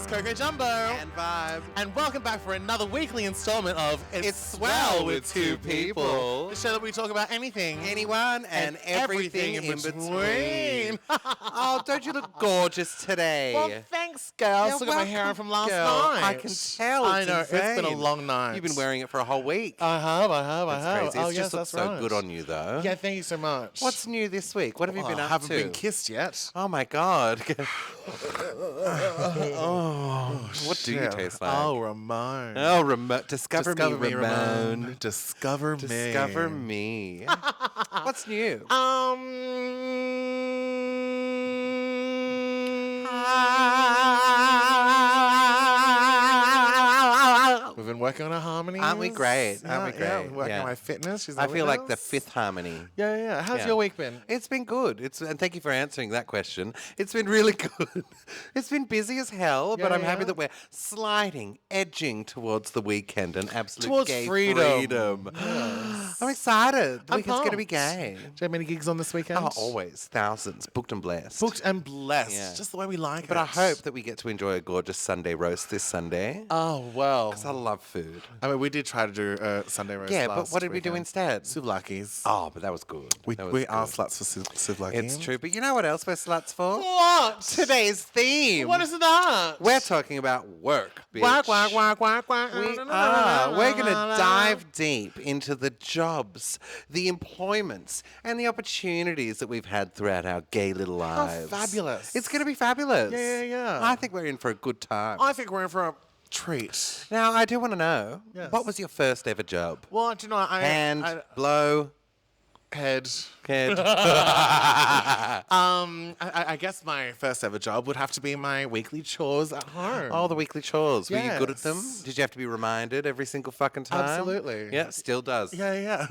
It's Coco Jumbo and Vybe. and welcome back for another weekly installment of It's Swell with Two People. The show that we talk about anything, Anyone and everything in between. Oh, don't you look gorgeous today? Well, thanks, girls. You're Look at my hair welcome, from last girl. night. I can tell. I know, it's been a insane. long night. You've been wearing it for a whole week. I have. That's crazy. Oh, It yes, just that's looks so right. good on you, though. Yeah, thank you so much. What's new this week? What have you been I up haven't to? been kissed yet. Oh my God. What do you Yeah. taste like? Oh, Ramon. Oh, Discover me, Ramon. Discover me. Discover me. What's new? We've been working on our harmonies. Aren't we great? Yeah, Aren't we yeah, great? we're working Yeah. on my fitness. She's I there feel with like the us. fifth harmony. Yeah. How's Yeah. your week been? It's been good. And thank you for answering that question. It's been really good. It's been busy as hell, but I'm happy that we're edging towards the weekend and absolute Towards gay freedom. I'm excited. The I'm weekend's going to be pumped. gay. Do you have many gigs on this weekend? Oh, always. Thousands. Booked and blessed. Booked and blessed. Yeah. Just the way we like it. But I hope that we get to enjoy a gorgeous Sunday roast this Sunday. Oh, well. Because I love food. I mean, we did try to do a Sunday roast. Yeah, but last what did we do weekend. instead? Souvlaki's. Oh, but that was good. We That was are good. sluts for souvlaki. It's true. But you know what else we're sluts for? What? Today's theme. What is that? We're talking about work, bitch. Quack, quack, quack, quack, quack. We are. We're going to dive deep into the jobs, the employments, and the opportunities that we've had throughout our gay little lives. fabulous. It's going to be fabulous. Yeah. I think we're in for a good time. I think we're in for a treat. Now, I do want to know, Yes. what was your first ever job? Well, do you know, Hand, blow, head. head. I guess my first ever job would have to be my weekly chores at home. Oh, the weekly chores. Were you good at them? Yes. Did you have to be reminded every single fucking time? Absolutely. Yeah, still does. Yeah.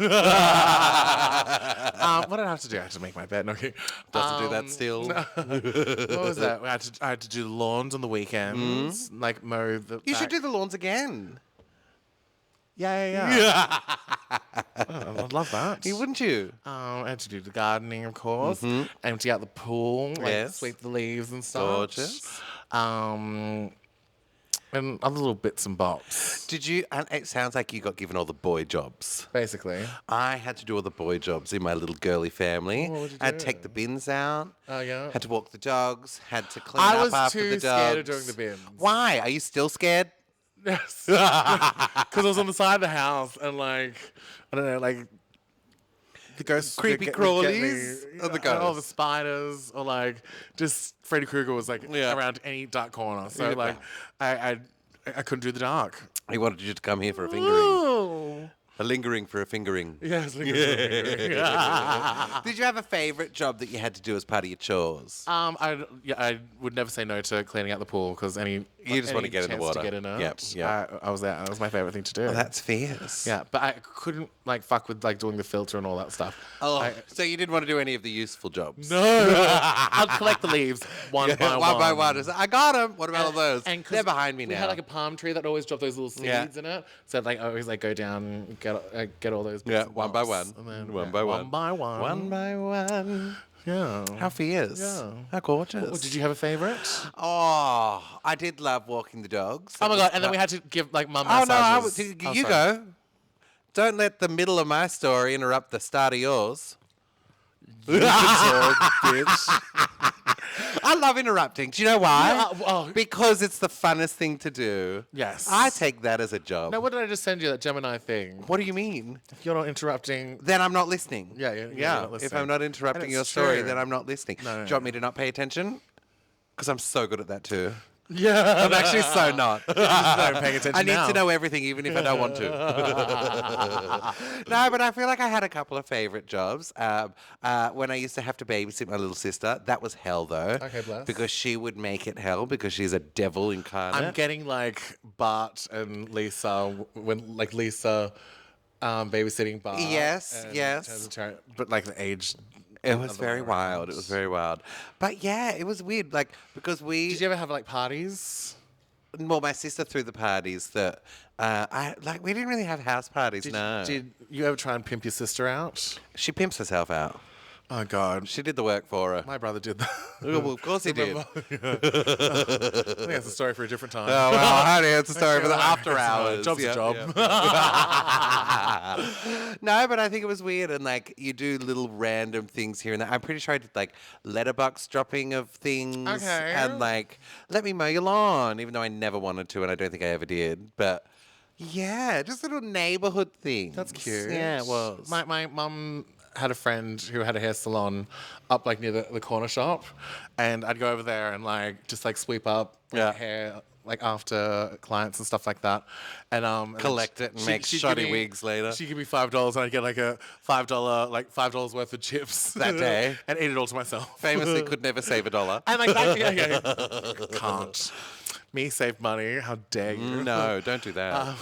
What did I have to do? I had to make my bed. No, okay. Doesn't do that still. What was that? I had to do the lawns on the weekends, like mow the. You should back. do the lawns again. Yeah. Oh, I'd love that. Wouldn't you? I had to do the gardening, of course. Empty out the pool, like Yes. sweep the leaves and stuff. Gorgeous. And other little bits and bobs, Did you? And it sounds like you got given all the boy jobs. basically. I had to do all the boy jobs in my little girly family. What would you I had do? to take the bins out. Oh, yeah? Had to walk the dogs. Had to clean I up was after too the dogs. scared of doing the bins. Why? Are you still scared? Yes. Because I was on the side of the house and, like, I don't know, like, the ghosts. Creepy would get me. crawlies or the All the ghosts? spiders, or, like, just Freddy Krueger was, like, Yeah. around any dark corner. So, Yeah. like, I couldn't do the dark. He wanted you to come here for a fingering. Ooh. A lingering for a fingering. Yes. Did you have a favourite job that you had to do as part of your chores? I would never say no to cleaning out the pool because You just want to get in the chance water. to get in it. Yep. I was there. That was my favorite thing to do. Oh, that's fierce. yeah, but I couldn't like fuck with like doing the filter and all that stuff. Oh, so you didn't want to do any of the useful jobs? No, I'd collect the leaves one by one. One by one. I got them. What about all those? 'cause They're behind me We now. had like a palm tree that always dropped those little seeds Yeah. in it. So I'd like always like go down and get all those. Bits Yeah, and one by bobs. one. And then, One yeah, by one. One by one. One by one. Yeah. How fierce. Yeah. How gorgeous. Well, did you have a favorite? Oh, I did love walking the dogs. Oh my god! And then we had to give like mum Oh, massages. no. Oh, You sorry. go. Don't let the middle of my story interrupt the start of yours. You can talk, bitch. I love interrupting. Do you know why? Yeah, well- Because it's the funnest thing to do. Yes. I take that as a job. Now, what did I just send you? That Gemini thing. What do you mean? If you're not interrupting. Then I'm not listening. Yeah, you're Yeah. not listening. If I'm not interrupting And your it's story, true. then I'm not listening. No, no, Do you want me to not pay attention? Because I'm so good at that too. Yeah. I'm actually so not. I'm paying attention I need now. to know everything, even if I don't want to. No, but I feel like I had a couple of favourite jobs. When I used to have to babysit my little sister, that was hell, though. Okay, bless. Because she would make it hell because she's a devil incarnate. I'm getting like Bart and Lisa when like Lisa babysitting Bart. Yes, and yes. Turns into- But like the age. It was other very way wild. around. It was very wild. But yeah, it was weird. Like, because Did you ever have like parties? well, my sister threw the parties that, we didn't really have house parties, no. Did you ever try and pimp your sister out? She pimps herself out. Oh, God. She did the work for her. My brother did that. Oh, well, of course he did. I think that's a story for a different time. Oh, well, honey, it's a story for the after It's fine. hours. Job's a job. No, but I think it was weird. And, like, you do little random things here and there. I'm pretty sure I did, like, letterbox dropping of things. Okay. And, like, let me mow your lawn, even though I never wanted to and I don't think I ever did. But, yeah, just little neighborhood things. That's cute. Yeah, it was. My mum had a friend who had a hair salon up like near the corner shop, and I'd go over there and like just like sweep up hair like after clients and stuff like that, and Collect it and make shoddy wigs later. She'd give me $5 and I'd get like a $5 worth of chips That day. and eat it all to myself. Famously could never save $1. And like that, yeah. Can't. Me save money? How dare you? No, don't do that.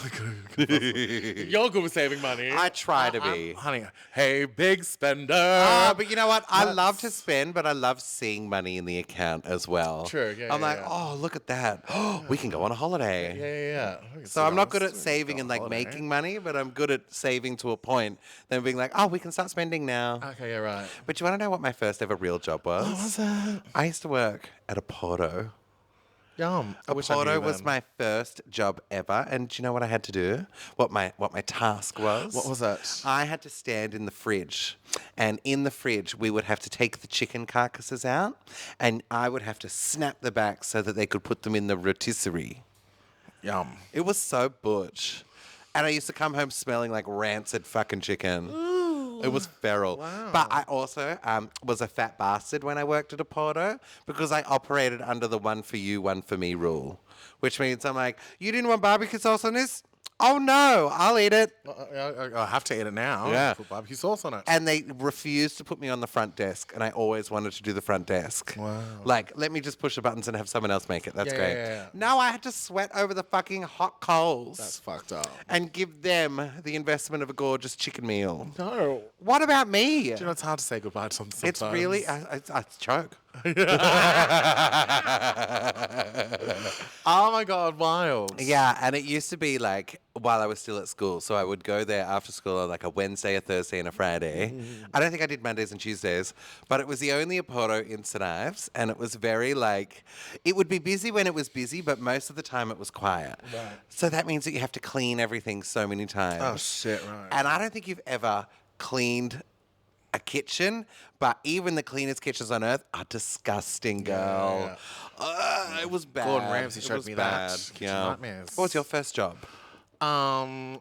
You're good with saving money. I try to be. Honey, hey, big spender. But you know what? I love to spend, but I love seeing money in the account as well. True, yeah, I'm yeah, like, yeah. oh, look at that. Oh, we can go on a holiday. Yeah. So I'm not good at saving and like making money, but I'm good at saving to a point. Then being like, oh, we can start spending now. Okay, yeah, right. But you want to know what my first ever real job was? What was that? I used to work at a Porto. Yum. I wish I Porto knew was then. my first job ever, and do you know what I had to do? What my task was? What was that? I had to stand in the fridge, and in the fridge we would have to take the chicken carcasses out, and I would have to snap the back so that they could put them in the rotisserie. Yum. It was so butch, and I used to come home smelling like rancid fucking chicken. It was feral. Wow. But I also was a fat bastard when I worked at a Porto because I operated under the one for you, one for me rule, which means I'm like, you didn't want barbecue sauce on this? Oh, no, I'll eat it. I have to eat it now. Yeah. Put barbecue sauce on it. And they refused to put me on the front desk, and I always wanted to do the front desk. Wow. Like, let me just push the buttons and have someone else make it. That's Yeah, great. yeah. No, I had to sweat over the fucking hot coals. That's fucked up. And give them the investment of a gorgeous chicken meal. No. What about me? Do you know it's hard to say goodbye to sometimes? It's really, I choke. Oh my God, wild. Yeah, and it used to be like while I was still at school. So I would go there after school on like a Wednesday, a Thursday, and a Friday. I don't think I did Mondays and Tuesdays, but it was the only Porto in St. Ives, and it was very like, it would be busy when it was busy, but most of the time it was quiet. Right. So that means that you have to clean everything so many times. Oh, shit, right. And I don't think you've ever cleaned a kitchen, but even the cleanest kitchens on earth are disgusting, girl. It was bad. Gordon Ramsay It showed was me bad. that. Kitchen Yeah. nightmares. What was your first job?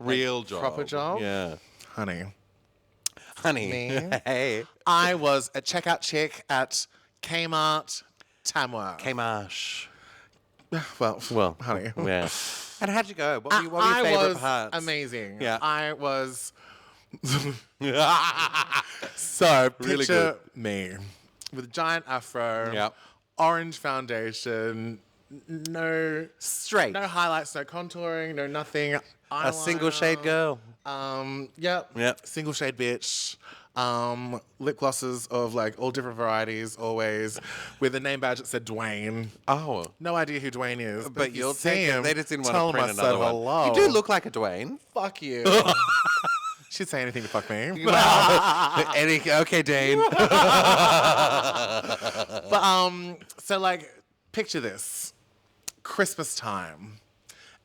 Real job. Proper job? Yeah. Honey. Honey. Me? Hey. I was a checkout chick at Kmart, Tamworth. Kmarsh. Well, honey. Yeah. And how'd you go? What were your favorite parts? Amazing. Yeah. I was... So, Really picture me with a giant afro, Yep. orange foundation, no Straight. no highlights, no contouring, no nothing. A single shade girl. Yep. Single shade bitch. Lip glosses of like all different varieties, always with a name badge that said Dwayne. Oh. No idea who Dwayne is, But if you you'll see take it. him, They just didn't want tell to him print I said another one. hello. You do look like a Dwayne. Fuck you. She'd say anything to fuck me. Okay, Dane. But so like, picture this: Christmas time,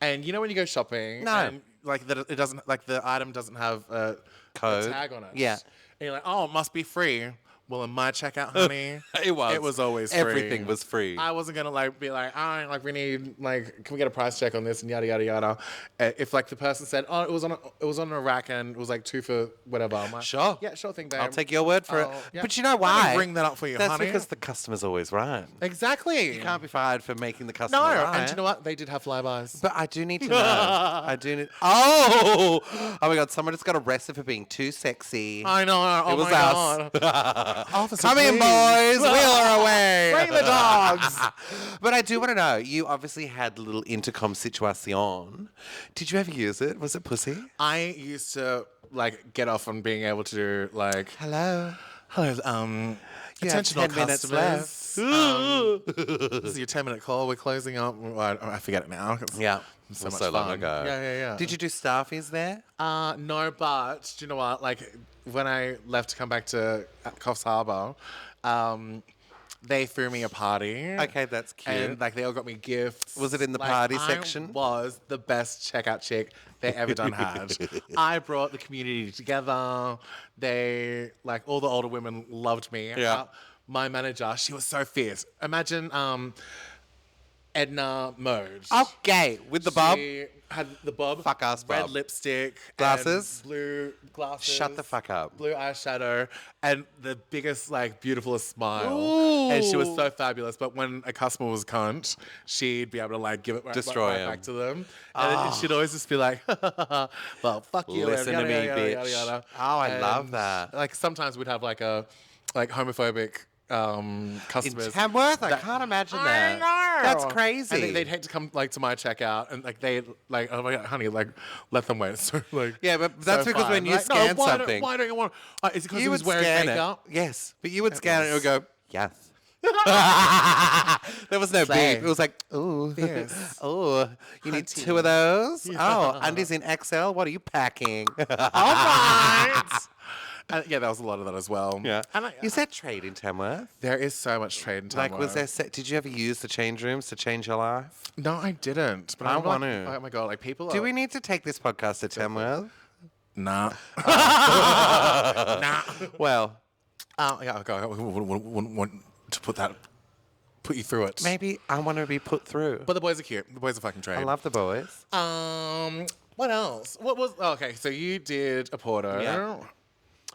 and you know when you go shopping, No. and like that it doesn't like the item doesn't have a Code. tag on it. Yeah. and you're like, oh, it must be free. Well, in my checkout, honey, It was. It was always free. Everything was free. I wasn't gonna like be like, all right, like we need like, can we get a price check on this and yada yada yada. If like the person said, oh, it was on a rack and it was like 2 for whatever. I'm like, Sure. yeah, sure thing, babe. I'll take your word for it. Oh, yeah. But you know Let me why? bring that up for you, That's honey. because the customer's always right. Exactly. You can't be fired for making the customer No, right. and you know what? They did have flybys. But I do need to know. I do need. Oh my God! Someone just got arrested for being too sexy. I know. Oh It was my us. God. Officer, Come in, please. boys. Wheel her away. Bring the dogs. But I do want to know. You obviously had the little intercom situation. Did you ever use it? Was it pussy? I used to like get off on being able to do like, Hello. hello, You Attention have all 10 minutes customers. left. This is your 10-minute call. We're closing up. Well, I forget it now. Yeah. It's It so was much so long fun. ago. Yeah. Did you do staffies there? No, but do you know what? Like when I left to come back to Coffs Harbour, they threw me a party. Okay, that's cute. And like they all got me gifts. Was it in the Like, party section? I was the best checkout chick they ever done had. I brought the community together. They like all the older women loved me. Yeah. My manager, she was so fierce. Imagine Edna Mode. Okay, with the bob. She had the bob. Fuck ass red bob. lipstick. Glasses? And blue glasses. Shut the fuck up. Blue eyeshadow. And the biggest, like, beautifulest smile. Ooh. And she was so fabulous. But when a customer was cunt, she'd be able to, like, give it Destroy right him. back to them. And then she'd always just be like, well, fuck you. Listen yada, to me, yada, yada, bitch. yada, yada. Oh, I And, love that. Like, sometimes we'd have, like, homophobic In customers. Tamworth? I that- can't imagine I that. know. That's crazy. And they'd hate to come like to my checkout, and like they like, oh my god, honey, like let them wait. So like, Yeah, but that's so because fine. when you Like, scan no, something- why don't you want? Is it because he you was would wearing scan makeup? it. Yes, but you would scan it and it would go, yes. There was no Slay. beep. It was like, ooh, Yes. oh, you need Hunty. 2 of those? Oh, undies in XL? What are you packing? All right. Yeah, there was a lot of that as well. Yeah. And Is that trade in Tamworth? there is so much trade in Tamworth. Like, was there? Did you ever use the change rooms to change your life? No, I didn't. But I I'm want like, to. oh my god, like people. Do are, we need to take this podcast to Tamworth? Nah. Nah. Well, Yeah, okay. I wouldn't want to put you through it. maybe I want to be put through. But the boys are cute. The boys are fucking trade. I love the boys. What else? What was okay? So you did a porter. Yeah.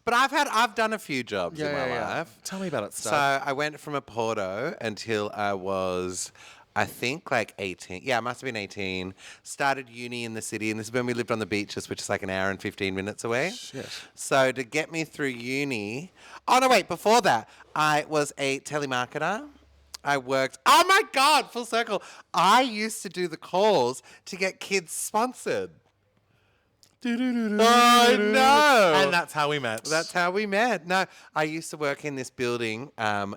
But I've done a few jobs in my Yeah. life. Tell me about it, So stuff. I went from a porto until I was, I think, like 18. Yeah, I must have been 18. Started uni in the city, and this is when we lived on the beaches, which is like an hour and 15 minutes away. Shit. So to get me through uni, oh no, wait, before that, I was a telemarketer. I worked, oh my God, full circle. I used to do the calls to get kids sponsored. Oh no! And that's how we met. That's how we met. No, I used to work in this building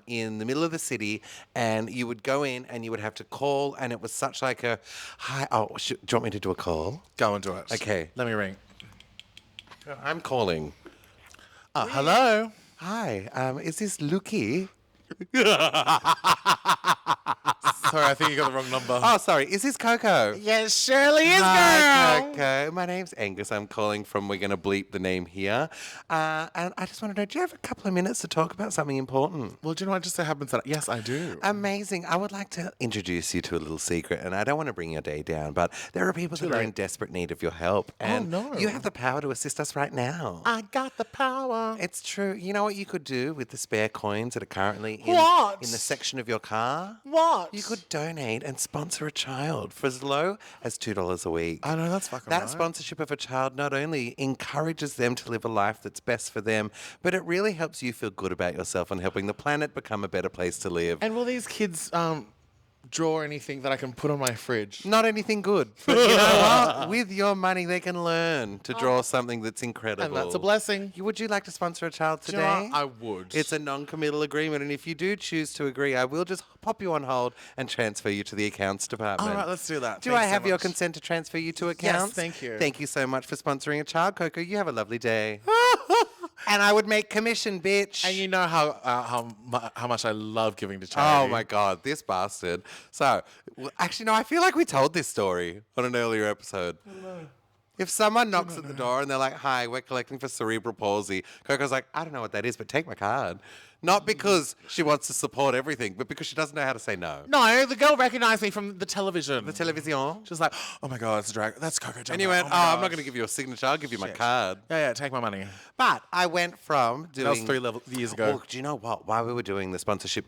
in the middle of the city, and you would go in and you would have to call, and it was such like a, hi, do you want me to do a call? Go and do it. Okay. Let me ring. I'm calling. Hello. Hi, is this Luki? Sorry, I think you got the wrong number. Oh, sorry, is this Coco? yes, Shirley is Hi, girl. Coco. My name's Angus. I'm calling from, we're going to bleep the name here. And I just want to know, do you have a couple of minutes to talk about something important? Well, do you know what just so happens that yes, I do. Amazing. I would like to introduce you to a little secret, and I don't want to bring your day down, but there are people that are in desperate need of your help. And no. you have the power to assist us right now. I got the power. It's true. You know what you could do with the spare coins that are currently What? in the section of your car? What? You could donate and sponsor a child for as low as $2 a week. I know that's fucking That right. sponsorship of a child not only encourages them to live a life that's best for them, but it really helps you feel good about yourself and helping the planet become a better place to live. And will these kids draw anything that I can put on my fridge? Not anything good. But you know what? With your money, they can learn to draw something that's incredible. And that's a blessing. Would you like to sponsor a child Do today? you know what? I would. It's a non-committal agreement, and if you do choose to agree, I will just pop you on hold and transfer you to the accounts department. All right, let's do that. Do Thanks I so have your much. consent to transfer you to Yes, accounts? thank you. Thank you so much for sponsoring a child, Coco. You have a lovely day. And I would make commission, bitch. And you know how much I love giving to charity. Oh my God, this bastard. So, actually, no, I feel like we told this story on an earlier episode. If someone knocks at the door and they're like, hi, we're collecting for cerebral palsy, Coco's like, I don't know what that is, but take my card. Not because she wants to support everything, but because she doesn't know how to say no. No, the girl recognized me from the television. The television. She was like, oh my God, it's a drag. That's Coco Jumbo. And you went, my I'm God." not going to give you a signature, I'll give you my Shit. card. Yeah, take my money. But I went from doing... That was 3 years ago. Well, do you know what? While we were doing the sponsorship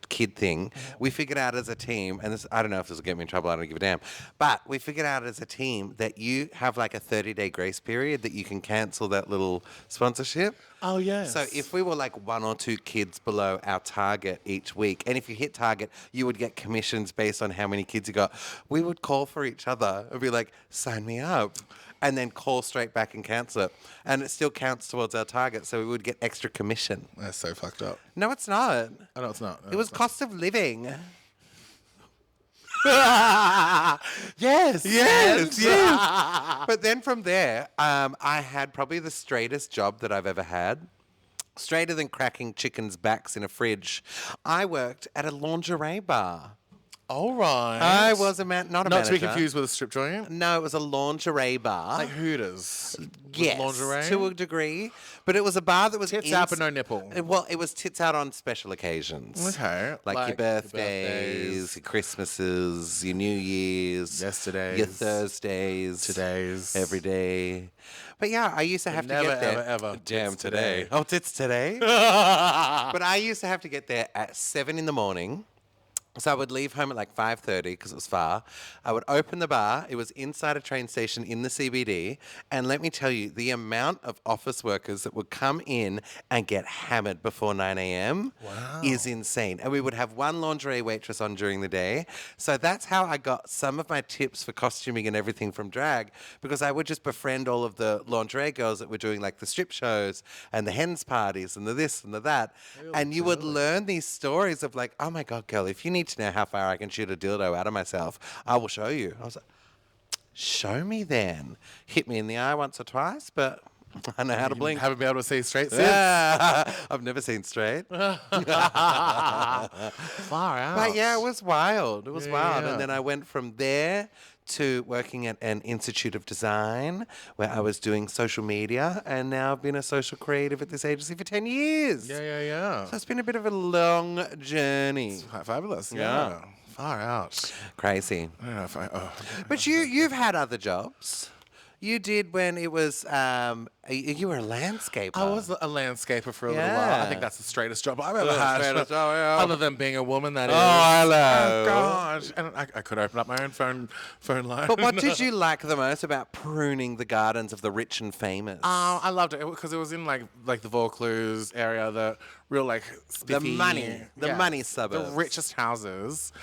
kid thing, we figured out as a team, and this, I don't know if this will get me in trouble, I don't give a damn, but we figured out as a team that you have like a 30-day grace period that you can cancel that little sponsorship. Oh, yes. So if we were like 1 or 2 kids kids below our target each week. And if you hit target, you would get commissions based on how many kids you got. We would call for each other and be like, sign me up. And then call straight back and cancel it. And it still counts towards our target, so we would get extra commission. That's so fucked up. No, it's not. Oh, no, it's not. No, It was it's not. cost of living. Yes. But then from there, I had probably the straightest job that I've ever had. Straighter than cracking chickens' backs in a fridge. I worked at a lingerie bar. All right. I was not a manager. Not to be confused with a strip joint. No, it was a lingerie bar. Like Hooters. Yes, Lingerie. to a degree. But it was a bar that was Tits out but no nipple. Well, it was tits out on special occasions. Okay. Like your birthdays, your Christmases, your New Year's. Yesterdays. Your Thursdays. Today's. Every day. But yeah, I used to have to Never, get there. ever. Damn, Tits today. today. Oh, tits today? But I used to have to get there at 7 in the morning. So I would leave home at like 5:30 because it was far. I would open the bar. It was inside a train station in the CBD. And let me tell you, the amount of office workers that would come in and get hammered before 9 a.m. is insane. And we would have one lingerie waitress on during the day. So that's how I got some of my tips for costuming and everything from drag, because I would just befriend all of the lingerie girls that were doing like the strip shows and the hens parties and the this and the that. And you would learn these stories of like, oh my God, girl, if you need to know how far I can shoot a dildo out of myself, I will show you. I was like, show me then. Hit me in the eye once or twice, but I know how to blink. Haven't been able to see straight since. I've never seen straight. Far out. But yeah, it was wild. It was wild. yeah. And then I went from there to working at an Institute of Design where I was doing social media, and now I've been a social creative at this agency for 10 years. Yeah. So it's been a bit of a long journey. Quite fabulous. Yeah. Far out. Crazy. I don't know if I. But you've had other jobs. You did when it was, you were a landscaper. I was a landscaper for a little while. Yeah. I think that's the straightest job I've ever The had. straightest job, yeah. Other than being a woman, that is. hello. Oh, God. And I could open up my own phone line. But what did you like the most about pruning the gardens of the rich and famous? I loved it because it was in like the Vaucluse area, the real like spiffy, the money suburbs. the richest houses.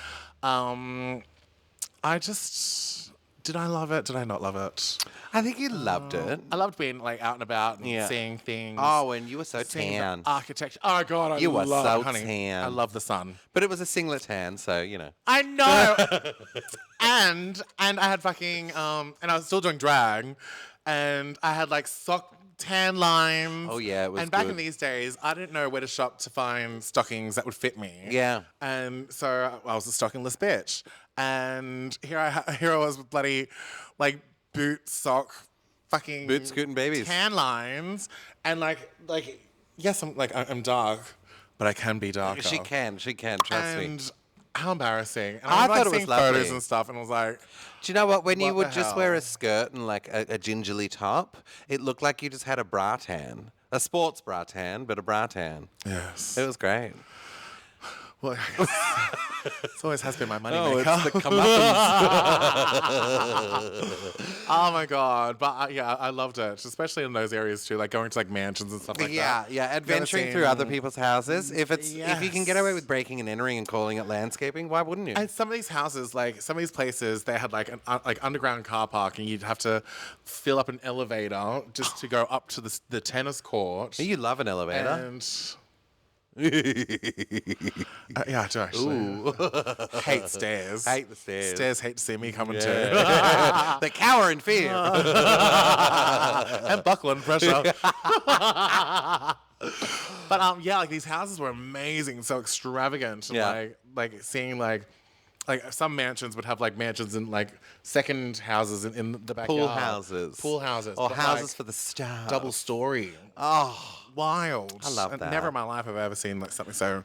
Did I love it? Did I not love it? I think you loved it. I loved being like out and about and Yeah. seeing things. Oh, and you were so seeing the tan. architecture. Oh God, You were so honey, tan. I love the sun. But it was a singlet tan, so, you know. I know. and I had fucking and I was still doing drag, and I had like sock tan lines. Oh, yeah, it was And back good. in these days, I didn't know where to shop to find stockings that would fit me. Yeah. And so I was a stockingless bitch, and here I was with bloody like boot sock fucking Boot scooting babies. tan lines, and like yes, I'm dark, but I can be darker. She can, trust me. And how embarrassing. And I was, thought it was seeing photos lovely. and stuff, and I was like, Do you know what? When you What would the just wear a hell? skirt and like a gingerly top, it looked like you just had a bra tan. A sports bra tan, but a bra tan. yes. It was great. Well, it always has been my money Oh, maker. it's the comeuppance. Oh my God. But yeah, I loved it, especially in those areas too, like going to like mansions and stuff like that. Yeah, adventuring through seen- other people's houses. If you can get away Yes. with breaking and entering and calling it landscaping, why wouldn't you? And some of these houses, like some of these places, they had like an like underground car park, and you'd have to fill up an elevator just to go up to the tennis court. You love an elevator. And yeah, I do actually. Hate stairs. Hate the stairs. Stairs hate to see me coming too. They cower in fear. And buckle and pressure. But yeah, like these houses were amazing, so extravagant. And, Yeah. like seeing like some mansions would have like mansions in like second houses in the backyard. Pool houses. Pool houses. Or but, houses like, for the stars. double story. Oh, Wild. I love And that. Never in my life have I ever seen like something so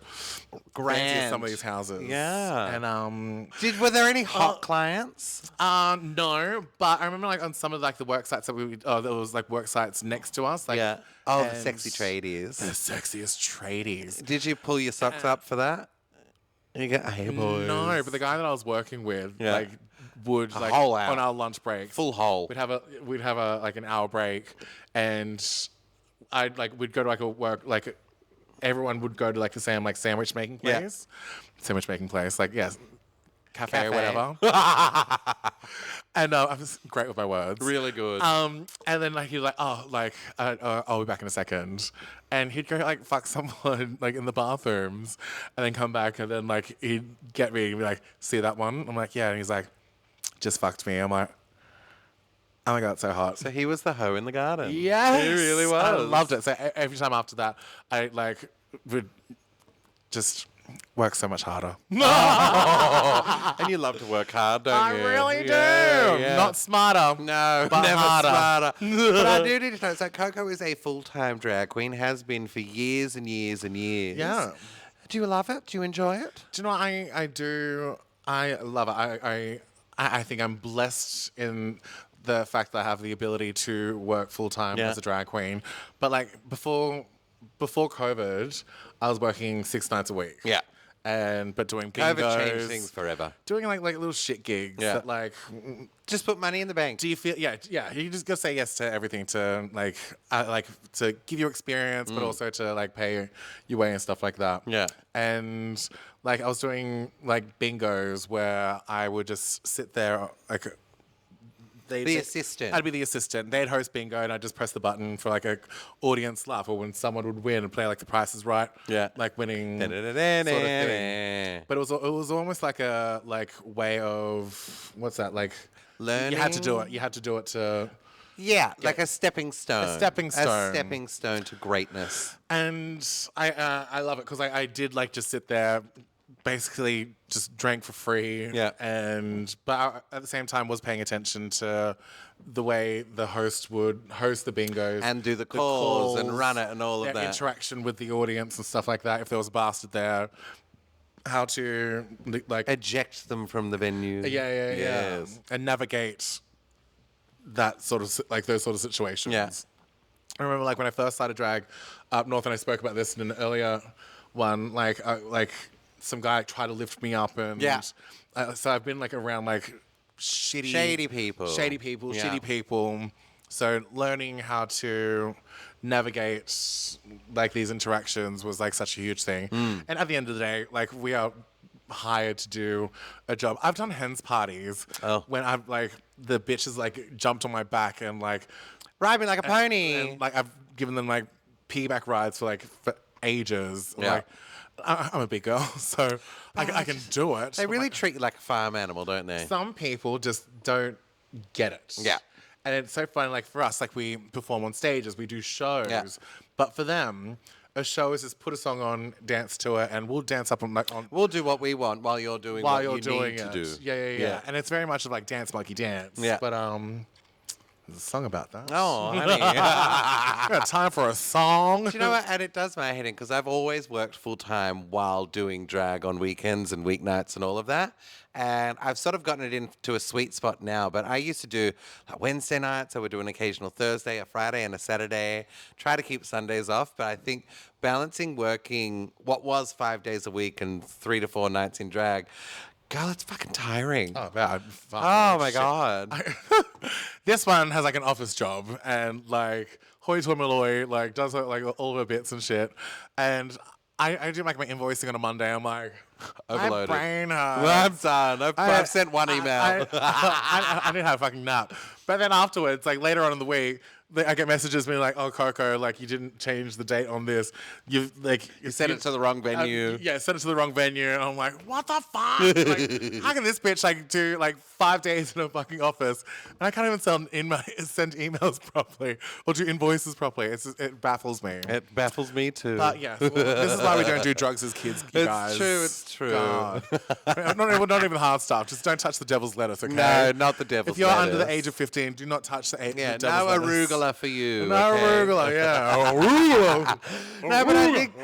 grand as some of these houses. Yeah. And were there any hot clients? no, but I remember like on some of like the work sites that there was like work sites next to us. Like, Yeah. Oh, the and sexy tradies. The sexiest tradies. Did you pull your socks up for that? You go, hey boys. No, but the guy that I was working with, Yeah. like, would like whole hour. on our lunch break, Full hole. We'd have a like an hour break, and we'd go to like a work like everyone would go to like the same like sandwich making place. Sandwich making place, like yes. Cafe or whatever. And I was great with my words. Really good. And then like he was like, oh, like I'll be back in a second, and he'd go like fuck someone like in the bathrooms, and then come back, and then like he'd get me and be like, see that one? I'm like, yeah, and he's like, just fucked me. I'm like, oh my god, it's so hot. So he was the hoe in the garden. Yes, He really was. I loved it. So every time after that, I like would just work so much harder. And you love to work hard, don't I you? really do. Yeah. Not smarter. No, but never harder. smarter. But I do need to know, so Coco is a full-time drag queen, has been for years and years and years. Yeah. Do you love it? Do you enjoy it? Do you know what I do? I love it. I think I'm blessed in the fact that I have the ability to work full time as a drag queen. But like before COVID, I was working 6 nights a week. Yeah. But doing bingos. COVID changed things forever. Doing like little shit gigs that like Just put money in the bank. do you feel yeah you just gotta say yes to everything to like to give you experience but also to like pay your way and stuff like that. And like I was doing like bingos where I would just sit there like The assistant. I'd be the assistant. They'd host bingo, and I'd just press the button for like a audience laugh, or when someone would win and play like The Price is Right, like winning sort of thing. But it was almost like a way of what's that like learning. You had to do it. You had to do it to. Yeah, like a stepping stone. A stepping stone. A stepping stone to greatness. And I love it because I did like just sit there. Basically, just drank for free. But at the same time, was paying attention to the way the host would host the bingos and do the calls and run it and all of that interaction with the audience and stuff like that. If there was a bastard there, how to like eject them from the venue. And navigate that sort of like those sort of situations. I remember like when I first started drag up north, and I spoke about this in an earlier one. Like some guy tried to lift me up, and so I've been like around like shady people. So learning how to navigate like these interactions was like such a huge thing. And at the end of the day, like we are hired to do a job. I've done hens parties when I've like the bitches like jumped on my back and like ride me like a pony. And, like I've given them like piggyback rides for ages. Like I'm a big girl, so I can do it. They really treat you like a farm animal, don't they? Some people just don't get it. And it's so funny, like for us, like we perform on stages, we do shows, but for them, a show is just put a song on, dance to it, and we'll dance up on. We'll do what we want while you're doing what you need to do. Yeah. And it's very much of like dance monkey dance. But there's a song about that. Oh, honey. Got time for a song. Do you know what? And it does my head in because I've always worked full time while doing drag on weekends and weeknights and all of that. And I've sort of gotten it into a sweet spot now. But I used to do like Wednesday nights. I would do an occasional Thursday, a Friday, and a Saturday. Try to keep Sundays off. But I think balancing working what was 5 days a week and 3 to 4 nights in drag, girl, it's fucking tiring. Oh, man. Oh, my God. This one has like an office job and like hoi toi malloy, like does like all her bits and shit. And I do like my invoicing on a Monday. I'm like, overloaded. My brain hurts. Well, I'm done. I've sent one email. I didn't have a fucking nap. But then afterwards, like later on in the week, I get messages being like, "Oh, Coco, like you didn't change the date on this. You sent it to the wrong venue." Sent it to the wrong venue, and I'm like, "What the fuck? Like, how can this bitch like do like 5 days in a fucking office, and I can't even send emails properly or do invoices properly? It baffles me. It baffles me too. But yeah, well, this is why we don't do drugs as kids, you guys. It's true. God. Not even hard stuff. Just don't touch the devil's lettuce, okay? No, not the devil's lettuce. If you're under the age of 15, do not touch the devil's lettuce. Arugula for you. No arugula, Arugula. No, but I think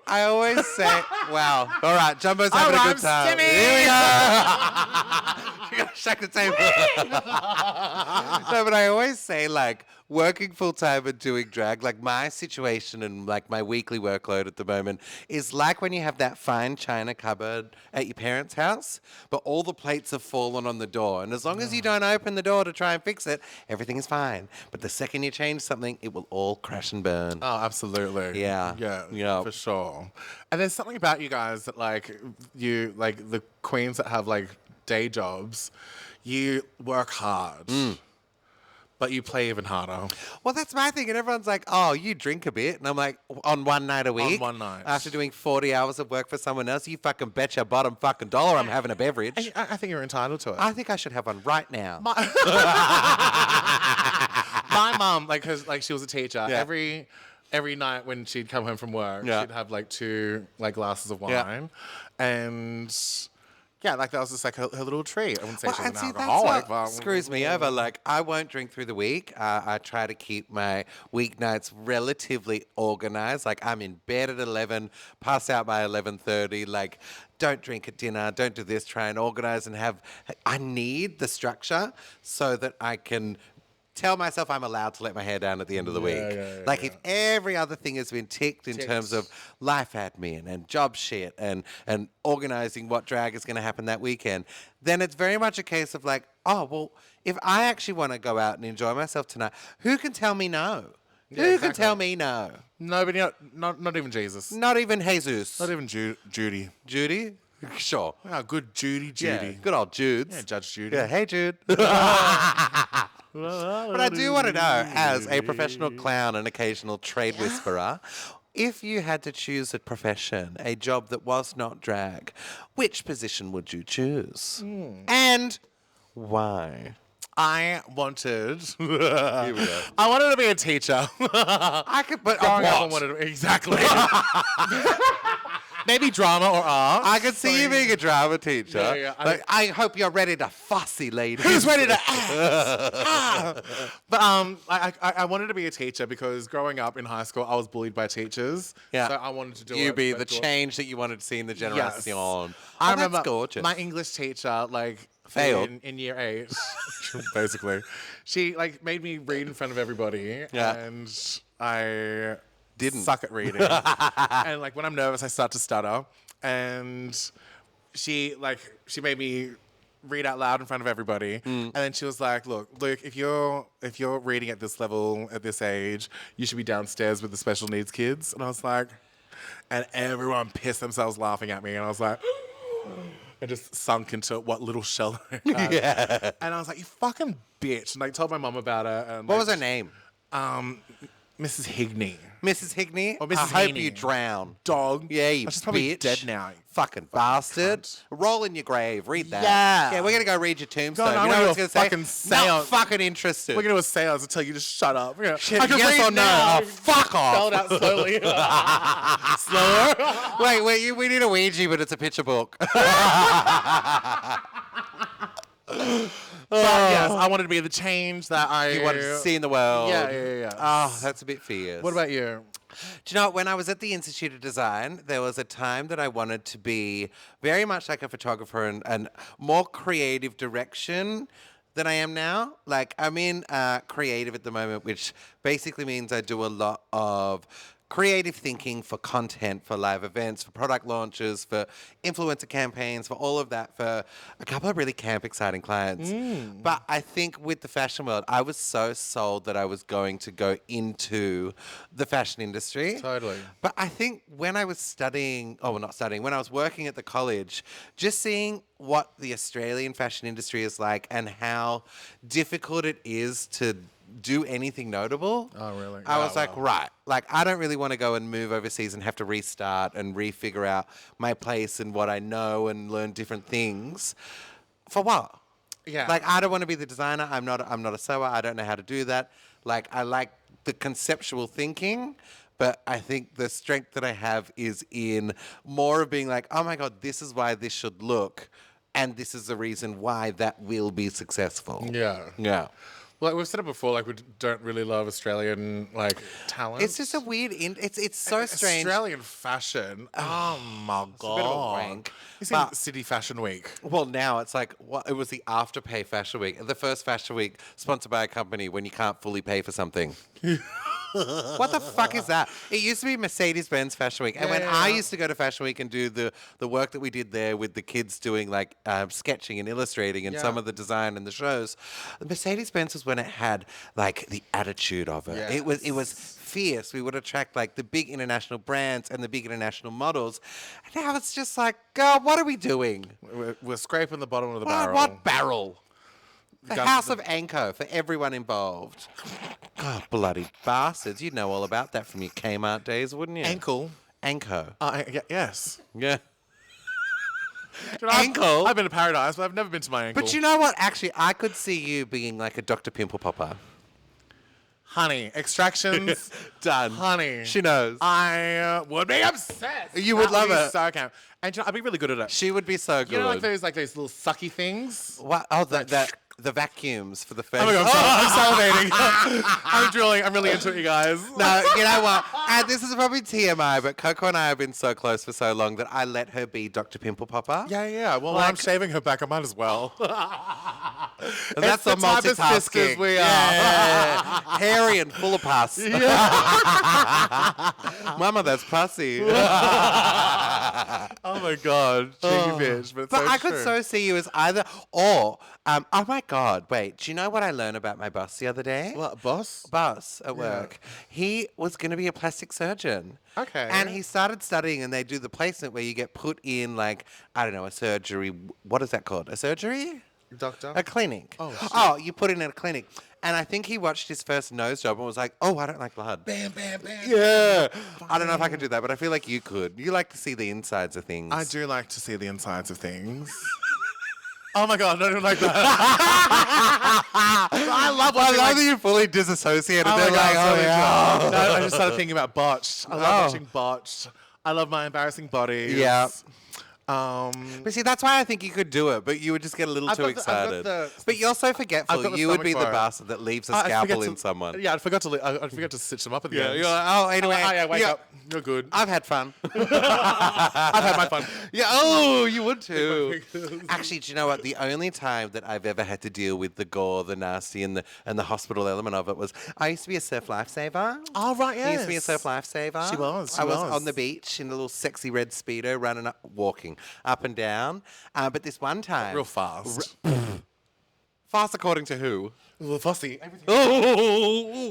I always say, wow. All right, Jumbo's having a good time. Here we go. You gotta shake the table. No, but I always say, like, working full time and doing drag, like my situation and like my weekly workload at the moment is like when you have that fine china cupboard at your parents' house, but all the plates have fallen on the door. And as long as you don't open the door to try and fix it, everything is fine. But the second you change something, it will all crash and burn. Oh, absolutely. Yeah. Yeah. Yeah. For sure. And there's something about you guys that you the queens that have day jobs, you work hard. But you play even harder. Well, that's my thing. And everyone's like, oh, you drink a bit. And I'm like, on one night a week? On one night. After doing 40 hours of work for someone else, you fucking bet your bottom fucking dollar I'm having a beverage. And I think you're entitled to it. I think I should have one right now. My mum, because she was a teacher, Yeah. every night when she'd come home from work, Yeah. she'd have 2 glasses of wine. Yeah. And yeah, that was just her little treat. I wouldn't say she was And an see, that's alcoholic, what but screws me over. I won't drink through the week. I try to keep my weeknights relatively organized. I'm in bed at 11, pass out by 11:30. Don't drink at dinner. Don't do this. Try and organize and have. I need the structure so that I can tell myself I'm allowed to let my hair down at the end of the week. If every other thing has been ticked in terms of life admin and job shit and organizing what drag is going to happen that weekend, then it's very much a case of oh, well, if I actually want to go out and enjoy myself tonight, who can tell me no? Yeah, Who can tell me no? Nobody, not even Jesus. Not even Jesus. Not even Judy. Judy? Sure. Oh, good Judy. Yeah, good old Judes. Yeah, Judge Judy. Yeah, hey, Jude. But I do want to know, as a professional clown and occasional trade whisperer, if you had to choose a profession, a job that was not drag, which position would you choose? And why? I wanted. Here we go. I wanted to be a teacher. I could, but Growing up, I what? wanted to, exactly. Maybe drama or art. I could see you being a drama teacher. Yeah. I hope you're ready to fussy, ladies. Who's ready to act? But I wanted to be a teacher because growing up in high school, I was bullied by teachers. Yeah. So I wanted to do You it. be the change that you wanted to see in the generation. I remember that's gorgeous. my English teacher, Failed. in year 8, basically. She made me read in front of everybody. Yeah. And I Didn't. suck at reading. And when I'm nervous, I start to stutter. And she made me read out loud in front of everybody. And then she was like, look, Luke, if you're reading at this level, at this age, you should be downstairs with the special needs kids. And I was like, and everyone pissed themselves laughing at me. And I was like, I just sunk into what little shell I had. Yeah. And I was like, you fucking bitch. And told my mum about it. And, What was her name? Mrs. Higney. Mrs. Higney? Or Mrs. I hope Heaney. you drown. Dog. Yeah, you She's probably bitch. dead now. you Fucking bastard. cunt. Roll in your grave. Read that. Yeah. Yeah, we're going to go read your tombstone. God, I you know wanna what do I a was going fucking to say? Not seance. fucking interested. We're going to do a seance until you just shut up. I can yes read or no? now. Oh, fuck off. Spell it out slowly. Slower. Wait, we need a Ouija, but it's a picture book. But yes, I wanted to be the change that You wanted to see in the world. Yeah. Oh, that's a bit fierce. What about you? Do you know, when I was at the Institute of Design, there was a time that I wanted to be very much like a photographer and more creative direction than I am now. I'm in creative at the moment, which basically means I do a lot of creative thinking for content, for live events, for product launches, for influencer campaigns, for all of that, for a couple of really camp exciting clients. But I think with the fashion world, I was so sold that I was going to go into the fashion industry. Totally. But I think when I was studying, when I was working at the college, just seeing what the Australian fashion industry is like and how difficult it is to do anything notable. Oh, really? I Oh, was like, wow. right. I don't really want to go and move overseas and have to restart and refigure out my place and what I know and learn different things. For what? Yeah. I don't want to be the designer. I'm not a sewer. I don't know how to do that. I like the conceptual thinking, but I think the strength that I have is in more of being like, oh my God, this is why this should look, and this is the reason why that will be successful. Yeah. Yeah. Like we've said it before, like we don't really love Australian like talent. It's just a weird. It's so strange. Australian fashion. Oh my It's a bit of a god! wank. You seen But- City Fashion Week? Well, now it's like it was the Afterpay Fashion Week, the first Fashion Week sponsored by a company when you can't fully pay for something. What the fuck is that? It used to be Mercedes-Benz Fashion Week. And when I used to go to Fashion Week and do the work that we did there with the kids doing like sketching and illustrating and some of the design and the shows, Mercedes-Benz was when it had like the attitude of it. Yes. It was fierce. We would attract like the big international brands and the big international models. And now it's just like, God, what are we doing? We're scraping the bottom of the barrel. What barrel? The got House the- of Anko for everyone involved. God, bloody bastards. You'd know all about that from your Kmart days, wouldn't you? Ankle. Anko. Yes. Yeah. You know, Ankle? I've been to Paradise, but I've never been to my ankle. But you know what? Actually, I could see you being like a Dr. Pimple Popper. Honey, extractions. Done. Honey. She knows. I would be obsessed. You would love be it. So camp. And you know, I'd be really good at it. She would be so good. You know, like those little sucky things. What? Oh, the vacuums for the face. Oh my god, I'm salivating. I'm drooling. I'm really into it, you guys. No, you know what? And this is probably TMI, but Coco and I have been so close for so long that I let her be Dr. Pimple Popper. Yeah. Well, I'm shaving her back. I might as well. And that's the the type of multitasking. sisters we are. Yeah. Hairy and full of pus. Mama, that's pussy. Oh my god, cheeky bitch. But, it's But so I could true. so see you as either or. Oh my God, wait. Do you know what I learned about my boss the other day? What, boss? Boss at work. He was going to be a plastic surgeon. Okay. And he started studying, and they do the placement where you get put in, like, I don't know, a surgery. What is that called? A surgery? Doctor? A clinic. Oh, shit. Oh, you put in a clinic. And I think he watched his first nose job and was like, oh, I don't like blood. Bam, bam, bam. Yeah. I don't know if I could do that, but I feel like you could. You like to see the insides of things. I do like to see the insides of things. Oh my god, I don't like that. I love watching that you fully disassociated. Oh my They're god, like, oh, so yeah. good. No, I just started thinking about Botched. I love watching Botched. I love my embarrassing bodies. Yeah. But see, that's why I think you could do it, but you would just get a little I've too got the- I've got excited. the- But you're so I've forgetful. got the You would be stomach the for it. bastard that leaves a I forget scalpel to- in someone. Yeah, I forgot to stitch them up at the end. You're like, oh, anyway. Oh yeah, wake yeah, up. You're good. I've had fun. I've had my fun. Yeah, oh, you would too. Actually, do you know what? The only time that I've ever had to deal with the gore, the nasty, and the hospital element of it was I used to be a surf lifesaver. Oh right, I used to be a yes. surf lifesaver. She was, I she was was. on the beach in a little sexy red speedo, walking up and down. But this one time, Real fast. fast according to who? Well, fussy.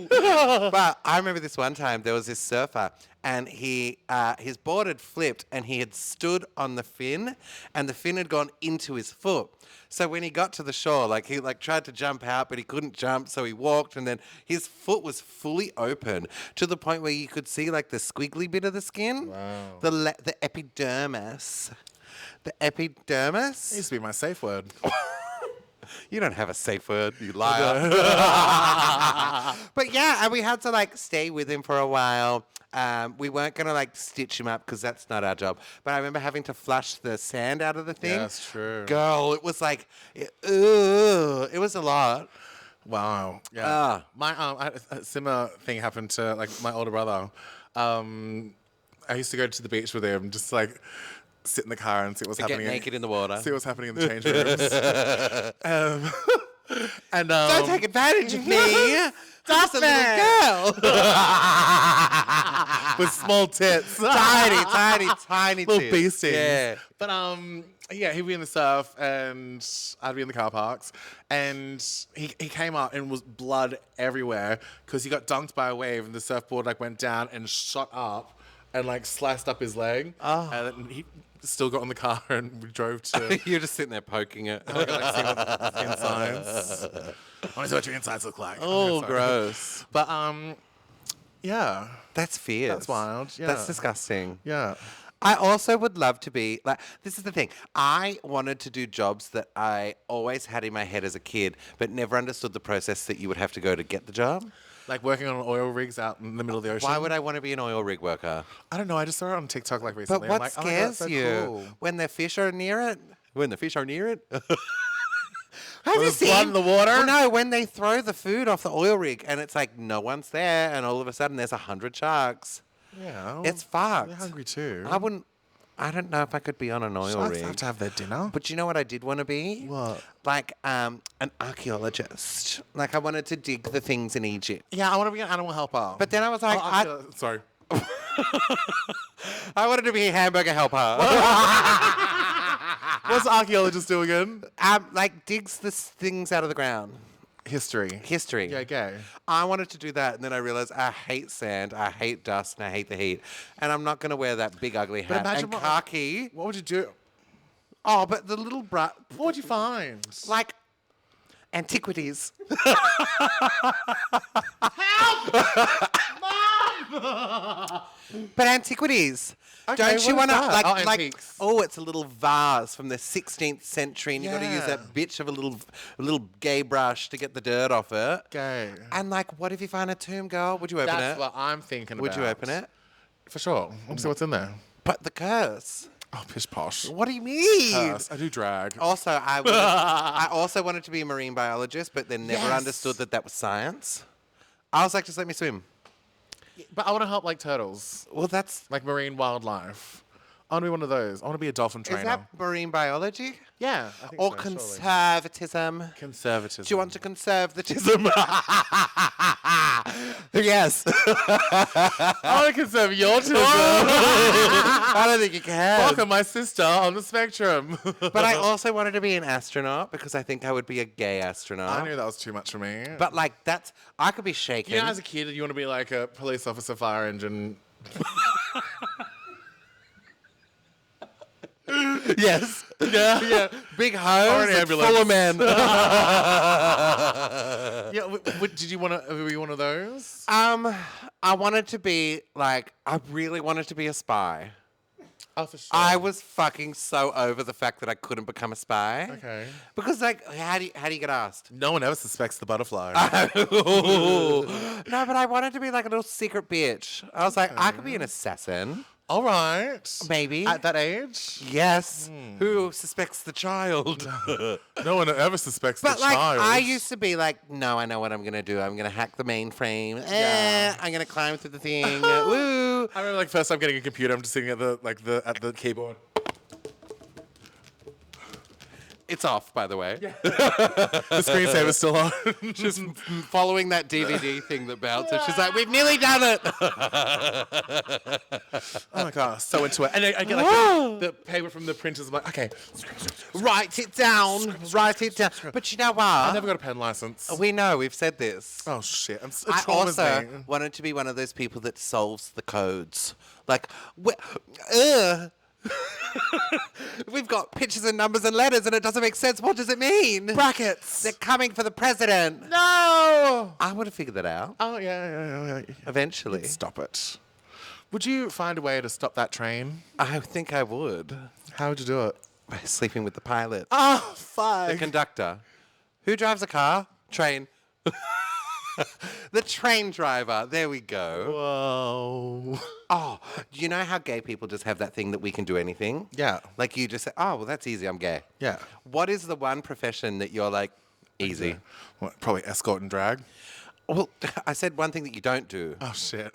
But I remember this one time there was this surfer and his board had flipped and he had stood on the fin and the fin had gone into his foot. So when he got to the shore, like he tried to jump out but he couldn't jump, so he walked and then his foot was fully open to the point where you could see like the squiggly bit of the skin. Wow. The epidermis. The epidermis. It used to be my safe word. You don't have a safe word, you liar. But yeah, and we had to like stay with him for a while. We weren't gonna like stitch him up because that's not our job. But I remember having to flush the sand out of the thing. Yeah, that's true. Girl, it was like, it was a lot. Wow. Yeah. Ah. My a similar thing happened to like my older brother. I used to go to the beach with him, just like sit in the car and see what's Get happening. naked in the water. See what's happening in the change rooms. And Don't take advantage of me. Just a little girl. with small tits, tiny little tits. beasties. Yeah. But yeah, he'd be in the surf and I'd be in the car parks, and he came up and was blood everywhere because he got dunked by a wave and the surfboard like went down and shot up and like sliced up his leg. Oh. And then he still got in the car and we drove to. You're just sitting there poking it. I could, like, see what the insides. I want to see what your insides look like. Oh, Sorry. gross. But yeah, That's fierce. that's wild. Yeah, That's disgusting. Yeah. I also would love to be like, this is the thing. I wanted to do jobs that I always had in my head as a kid, but never understood the process that you would have to go to get the job. Like working on oil rigs out in the middle of the ocean. Why would I want to be an oil rig worker? I don't know. I just saw it on TikTok like But recently. what I'm like, oh my God, scares that's so you cool. when the fish are near it? When the fish are near it? Have you there's blood seen in the water? Well, no, when they throw the food off the oil rig and it's like no one's there, and all of a sudden there's 100 sharks. Yeah. It's fucked. They're hungry too. I don't know if I could be on an oil Sharks rig. have to have their dinner. But you know what I did want to be? What? Like an archaeologist. Like I wanted to dig the things in Egypt. Yeah, I want to be an animal helper. But then I was like, sorry. I wanted to be a hamburger helper. What's the archaeologist do again? Like digs the things out of the ground. History. Yeah, gay. I wanted to do that, and then I realized I hate sand, I hate dust, and I hate the heat. And I'm not going to wear that big ugly hat and khaki. What would you do? Oh, but the little What would you find? like antiquities. But antiquities. Okay, Don't you what want is to that? like Antiques. it's a little vase from the 16th century, and you got to use that bitch of a little gay brush to get the dirt off it. Gay. And like, what if you find a tomb, girl? Would you open That's it? what I'm thinking about. Would you open it? For sure. Let's see what's in there. But the curse. Oh, pish posh. What do you mean? I do drag. Also, I also wanted to be a marine biologist, but then never Yes. understood that was science. I was like, just let me swim. But I want to help like turtles, Well, that's like marine wildlife. I want to be one of those. I want to be a dolphin trainer. is that marine biology Yeah. I think or so, surely. conservatism? Conservatism. Do you want to conservatism? Yes. I want to conserve your autism. I don't think you can. Welcome, my sister on the spectrum. But I also wanted to be an astronaut because I think I would be a gay astronaut. I knew that was too much for me. But like I could be shaken. you know, as a kid, you want to be like a police officer, fire engine. Yes. Yeah. Big Or hose an and ambulance. full of men. Yeah. Did you want to be one of those? I wanted to be like, I really wanted to be a spy. Oh, for sure. I was fucking so over the fact that I couldn't become a spy. Okay. Because like, how do you get asked? No one ever suspects the butterfly. No, but I wanted to be like a little secret bitch. I was like, I could be an assassin. All right. Maybe. At that age? Yes. Who suspects the child? No one ever suspects But the like, child. I used to be like, no, I know what I'm gonna do. I'm gonna hack the mainframe. Yeah. I'm gonna climb through the thing. Woo! I remember like first time getting a computer, I'm just sitting at the keyboard. It's off, by the way. The screensaver's still on. Just following that DVD thing that bounced. And she's like, we've nearly done it. Oh my god, so into it. And I get like the paper from the printers. I'm like, okay, Write it down. Write it down. But you know what? I never got a pen license. We know, we've said this. Oh shit, it I traumas also me. wanted to be one of those people that solves the codes. Like, we've got pictures and numbers and letters and it doesn't make sense. What does it mean? Brackets. They're coming for the president. No. I would have figured that out Oh yeah. eventually. Stop it. Would you find a way to stop that train? I think I would. How would you do it? By sleeping with the pilot. Oh fuck. The conductor. Who drives a car? Train. The train driver. There we go. Whoa. Oh, you know how gay people just have that thing that we can do anything? Yeah. Like you just say, oh, well, that's easy. I'm gay. Yeah. What is the one profession that you're like, easy? What, probably escort and drag. Well, I said one thing that you don't do. Oh shit.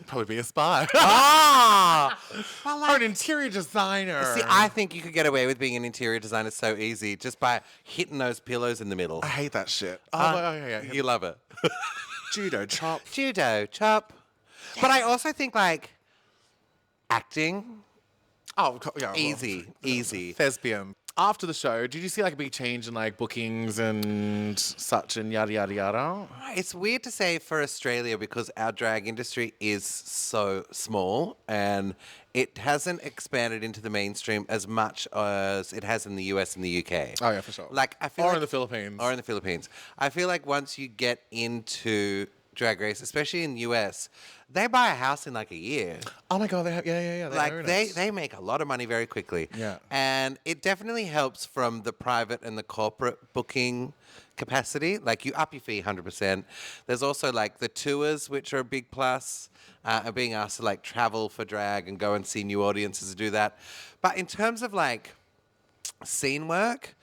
Probably be a spy. Ah! Or an interior designer. See, I think you could get away with being an interior designer so easy just by hitting those pillows in the middle. I hate that shit. Yeah. You love it. Judo chop. Judo, chop. But I also think like acting, Oh, yeah. easy. Thespian. After the show, did you see like a big change in like bookings and such and yada yada yada? It's weird to say for Australia because our drag industry is so small and it hasn't expanded into the mainstream as much as it has in the US and the UK. Oh yeah, for sure. Like I feel Or like, in the Philippines. Or in the Philippines. I feel like once you get into Drag Race, especially in the US, they buy a house in like a year. Oh my god, they have They Like own they, it. they make a lot of money very quickly. Yeah. And it definitely helps from the private and the corporate booking capacity. Like you up your fee 100%. There's also like the tours, which are a big plus, and being asked to like travel for drag and go and see new audiences to do that. But in terms of like scene work,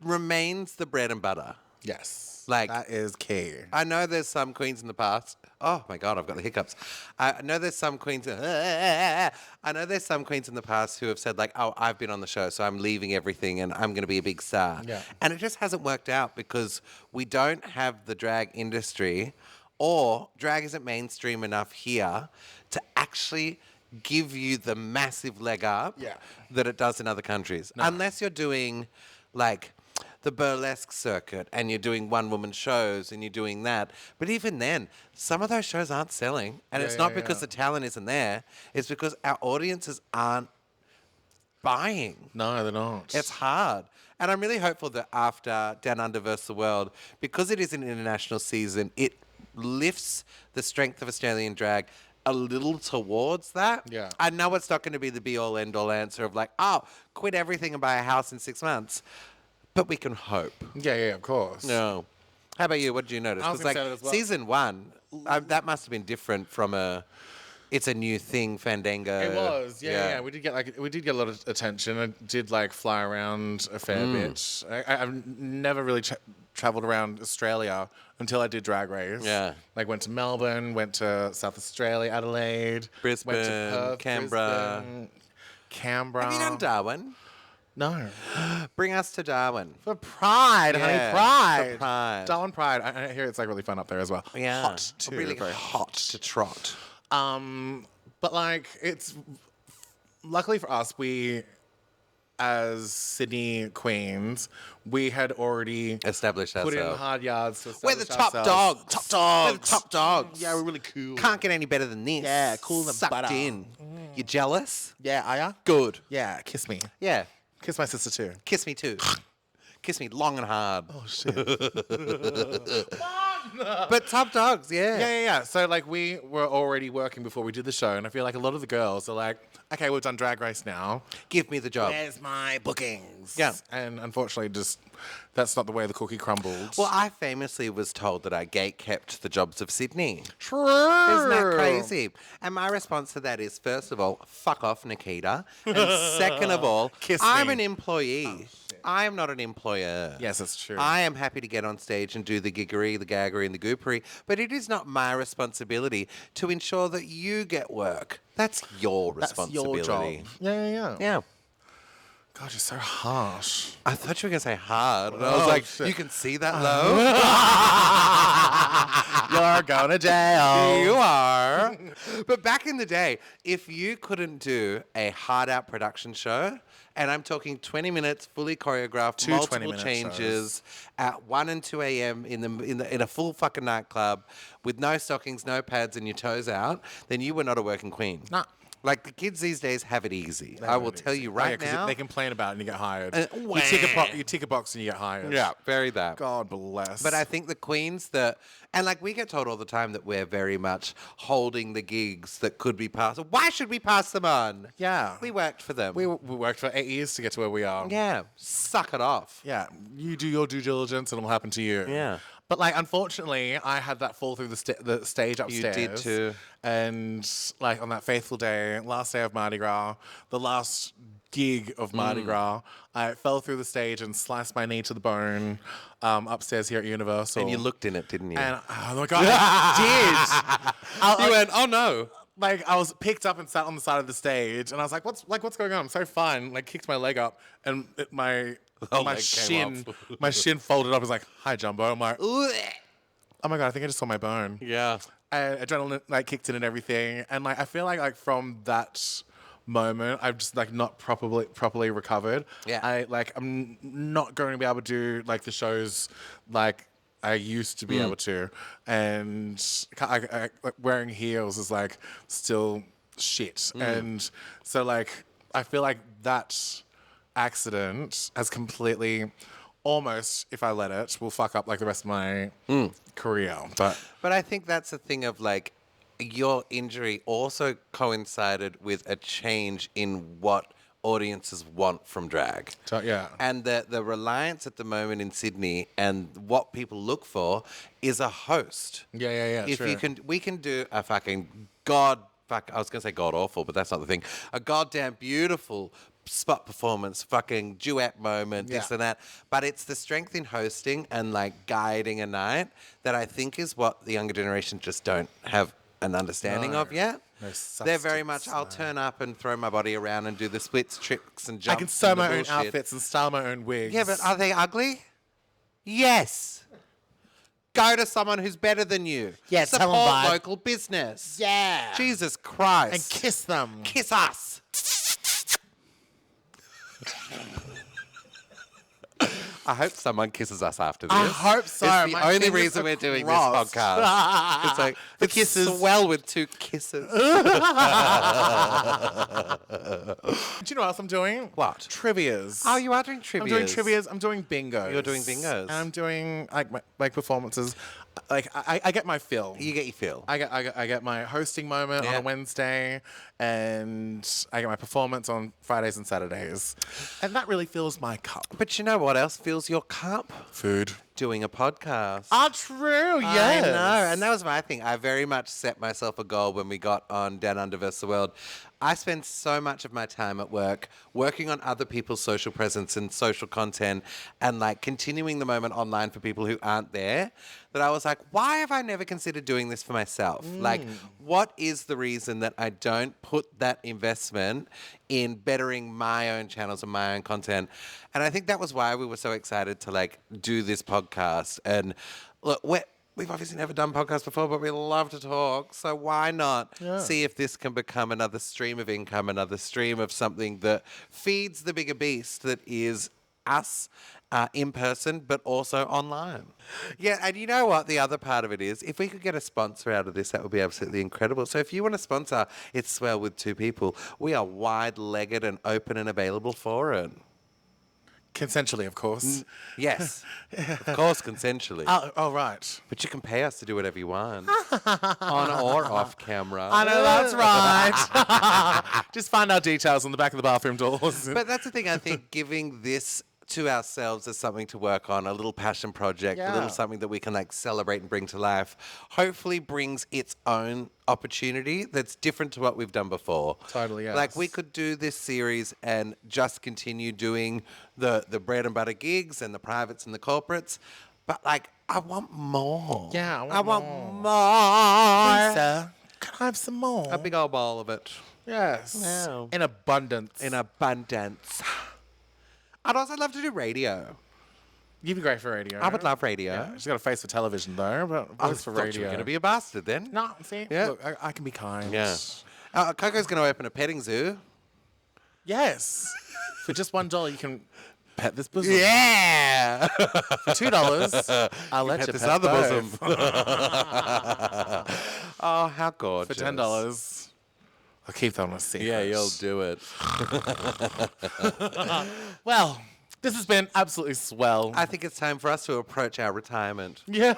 remains the bread and butter. Yes. Like, that is key. I know there's some queens in the past. Oh my God, I've got the hiccups. I know there's some queens. I know there's some queens in the past who have said like, "Oh, I've been on the show, so I'm leaving everything and I'm going to be a big star." Yeah. And it just hasn't worked out because we don't have the drag industry, or drag isn't mainstream enough here to actually give you the massive leg up Yeah. that it does in other countries. Unless you're doing like the burlesque circuit and you're doing one-woman shows and you're doing that. But even then, some of those shows aren't selling. And it's not because the talent isn't there. It's because our audiences aren't buying. No, they're not. It's hard. And I'm really hopeful that after Down Under vs. the World, because it is an international season, it lifts the strength of Australian drag a little towards that. Yeah. I know it's not going to be the be-all, end-all answer of like, oh, quit everything and buy a house in 6 months. But we can hope. Yeah, of course. No. How about you? What did you notice? I was Because gonna say that as well. season 1, that must have been different from it's a new thing, Fandango. It was, yeah. We did get a lot of attention. I did fly around a fair bit. I've never really traveled around Australia until I did Drag Race. Yeah. Went to Melbourne, went to South Australia, Adelaide, Brisbane, went to Perth, Canberra. Canberra. Have you done Darwin? No. Bring us to Darwin. For Pride, honey, Yeah, Pride. for Pride. Darwin Pride. I hear it's really fun up there as well. Yeah. Hot too. Really very hot to trot. But it's luckily for us, we as Sydney queens, we had already Established put in ourselves. hard yards to We're the establish top ourselves. dogs. Top dogs. We're the top dogs. Yeah, we're really cool. Can't get any better than this. Yeah, cool than Sucked butter. in. You jealous? Yeah, are ya? Good. Yeah, kiss me. Yeah. Kiss my sister too. Kiss me too. Kiss me long and hard. Oh shit. But top dogs, yeah. Yeah. So we were already working before we did the show, and I feel like a lot of the girls are like, okay, we've done Drag Race now. Give me the job. Where's my bookings? Yeah. And unfortunately, that's not the way the cookie crumbled. Well, I famously was told that I gate-kept the jobs of Sydney. True. Isn't that crazy? And my response to that is, first of all, fuck off, Nikita. And second of all, Kiss I'm me. an employee. I am not an employer. Yes, it's true. I am happy to get on stage and do the giggery, the gaggery, and the goopery, but it is not my responsibility to ensure that you get work. That's your That's responsibility. your job. Yeah. Yeah. God, you're so harsh. I thought you were going to say hard. And I Oh, was like, shit. you can see that low? You're going to jail. You are. But back in the day, if you couldn't do a hard-out production show, and I'm talking 20 minutes, fully choreographed, Two multiple 20-minute changes at 1 and 2 a.m. in a full fucking nightclub with no stockings, no pads, and your toes out, then you were not a working queen. Nah. Like the kids these days have it easy. They I have will it tell easy. you Oh, right yeah, 'cause now. they complain about it and you get hired. Wah. You tick a box and you get hired. Yeah, very that. God bless. But I think the queens and we get told all the time that we're very much holding the gigs that could be passed. Why should we pass them on? Yeah. We worked for them. we worked for 8 years to get to where we are. Yeah, suck it off. Yeah. You do your due diligence and it'll happen to you. Yeah. But unfortunately, I had that fall through the stage upstairs. did too. And on that faithful day, last day of Mardi Gras, the last gig of Mardi Gras, I fell through the stage and sliced my knee to the bone upstairs here at Universal. And you looked in it, didn't you? And oh my god, I did. You went, oh no. I was picked up and sat on the side of the stage, and I was like, "What's going on?" I'm so fine. Kicked my leg up, and my leg came my shin folded up. I was like, "Hi, Jumbo." I'm like, "Oh my god, I think I just saw my bone." Yeah. And adrenaline kicked in and everything, and I feel like from that moment, I've just not properly recovered. Yeah. I'm not going to be able to do the shows I used to be able to, and I wearing heels is still shit, and so I feel like that accident has completely, almost, if I let it, will fuck up the rest of my career. But I think that's the thing of your injury also coincided with a change in what audiences want from drag. so, yeah, And the reliance at the moment in Sydney and what people look for is a host. yeah. If true. we can do a fucking I was going to say god awful, but that's not the thing. A goddamn beautiful, spot performance, fucking duet moment, this Yeah. and that. But it's the strength in hosting and like guiding a night that I think is what the younger generation just don't have an understanding of yet. No They're very much, substance, I'll no. turn up and throw my body around and do the splits, tricks, and I jumps. can sew and the my own bullshit. outfits and style my own wigs. Yeah, but are they ugly? Yes. Go to someone who's better than you. Yeah, tell 'em, Support Vybe. local business. Yeah. Jesus Christ. And kiss them. Kiss us. I hope someone kisses us after this. I hope so. It's the My only fingers reason are we're doing this crossed. podcast. It's like The it's kisses. Swell with 2 kisses. Do you know what else I'm doing? What? Trivias. Oh, you are doing trivia. I'm doing trivias. I'm doing bingos. You're doing bingos. And I'm doing like performances. Like I get my fill. You get your feel. I get my hosting moment on Yeah. a Wednesday, and I get my performance on Fridays and Saturdays, and that really fills my cup. But you know what else fills your cup? Food. Doing a podcast. Ah, true. Yes. I know, and that was my thing. I very much set myself a goal when we got on Down Under vs. the World. I spend so much of my time at work working on other people's social presence and social content and like continuing the moment online for people who aren't there that I was like, why have I never considered doing this for myself? Like, what is the reason that I don't put that investment in bettering my own channels and my own content? And I think that was why we were so excited to like do this podcast. And look, we've obviously never done podcasts before, but we love to talk. So why not see if this can become another stream of income, another stream of something that feeds the bigger beast that is us in person, but also online. Yeah, and you know what? The other part of it is, if we could get a sponsor out of this, that would be absolutely incredible. So if you want to sponsor It's Swell with 2 people, we are wide-legged and open and available for it. Consensually, of course. Yes, of course, consensually. Oh, right. But you can pay us to do whatever you want, on or off camera. I know that's right. Just find our details on the back of the bathroom doors. But that's the thing, I think, giving this to ourselves as something to work on, a little passion project, a little Yeah. something that we can like celebrate and bring to life, hopefully brings its own opportunity that's different to what we've done before. Totally, yes. Like we could do this series and just continue doing the bread and butter gigs and the privates and the corporates, but like I want more. Yeah, I want more. Sir, can I have some more? A big old bowl of it. Yes. Wow. In abundance. In abundance. I'd also love to do radio. You'd be great for radio. I would love radio. Yeah. She's got a face for television, though, but I voice for thought radio. you were going to be a bastard then. No, see? Yeah. Look, I can be kind. Yeah. Coco's going to open a petting zoo. Yes. For just $1, you can pet this bosom. Yeah. For $2, I'll let Pet you this pet other both. bosom. Oh, how gorgeous. For $10. I'll keep that on a secret. Yeah, you'll do it. Well, this has been absolutely swell. I think it's time for us to approach our retirement. Yeah.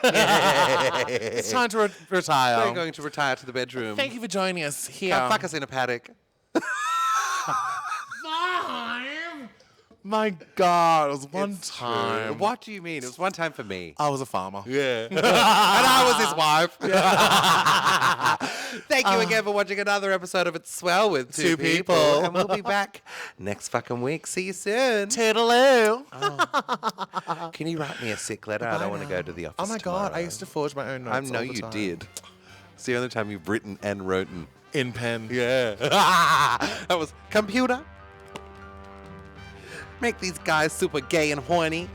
It's time to retire. We're going to retire to the bedroom. Thank you for joining us here. Come fuck us in a paddock. My God, it was one It's time. true. What do you mean? It was one time for me. I was a farmer. Yeah. And I was his wife. Thank you again for watching another episode of It's Swell with 2 people. And we'll be back next fucking week. See you soon. Toodaloo. Can you write me a sick letter? I don't want to go to the office Oh my God, I tomorrow. used to forge my own I notes. know all the you time. did. It's the only time you've written and written. In pen. Yeah. That was computer. Make these guys super gay and horny.